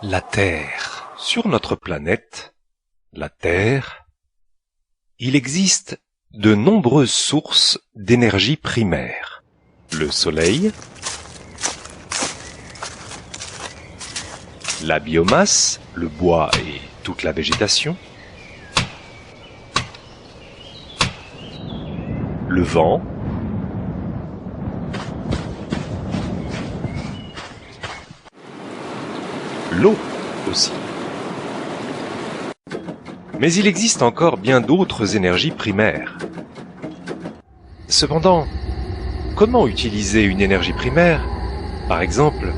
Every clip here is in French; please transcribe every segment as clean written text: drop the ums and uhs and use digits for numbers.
La Terre. Sur notre planète, la Terre, il existe de nombreuses sources d'énergie primaire. Le Soleil, la biomasse, le bois et toute la végétation, le vent, l'eau aussi. Mais il existe encore bien d'autres énergies primaires. Cependant, comment utiliser une énergie primaire, par exemple,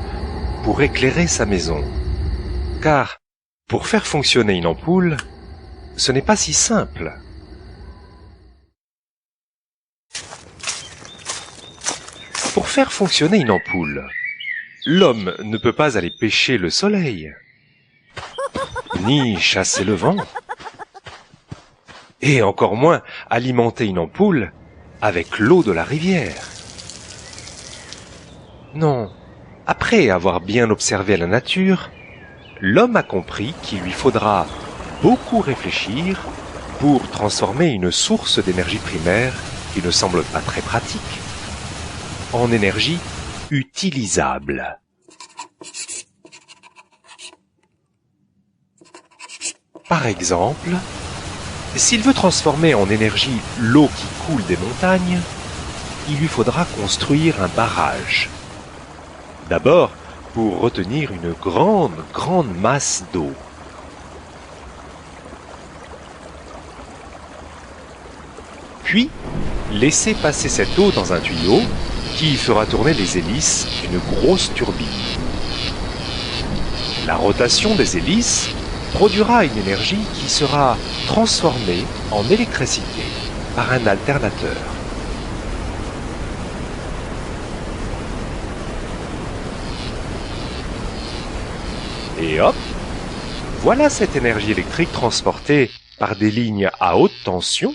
pour éclairer sa maison? Car, pour faire fonctionner une ampoule, ce n'est pas si simple. Pour faire fonctionner une ampoule, l'homme ne peut pas aller pêcher le soleil, ni chasser le vent, et encore moins alimenter une ampoule avec l'eau de la rivière. Non, après avoir bien observé la nature, l'homme a compris qu'il lui faudra beaucoup réfléchir pour transformer une source d'énergie primaire qui ne semble pas très pratique en énergie utilisable. Par exemple, s'il veut transformer en énergie l'eau qui coule des montagnes, il lui faudra construire un barrage. D'abord, pour retenir une grande masse d'eau. Puis, laisser passer cette eau dans un tuyau qui fera tourner les hélices d'une grosse turbine. La rotation des hélices produira une énergie qui sera transformée en électricité par un alternateur. Et hop, voilà cette énergie électrique transportée par des lignes à haute tension,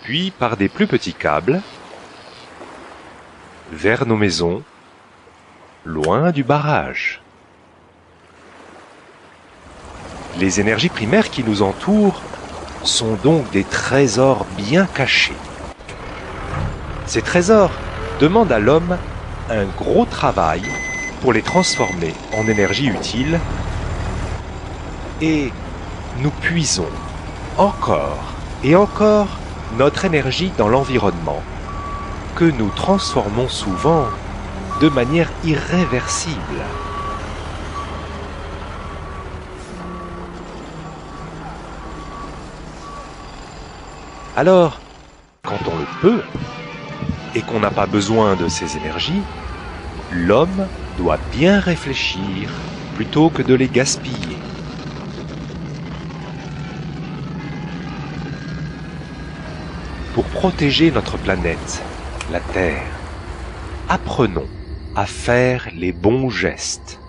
puis par des plus petits câbles, vers nos maisons, loin du barrage. Les énergies primaires qui nous entourent sont donc des trésors bien cachés. Ces trésors demandent à l'homme un gros travail pour les transformer en énergie utile, et nous puisons encore et encore notre énergie dans l'environnement, que nous transformons souvent de manière irréversible. Alors, quand on le peut, et qu'on n'a pas besoin de ces énergies, l'homme doit bien réfléchir plutôt que de les gaspiller. Pour protéger notre planète, la Terre, apprenons à faire les bons gestes.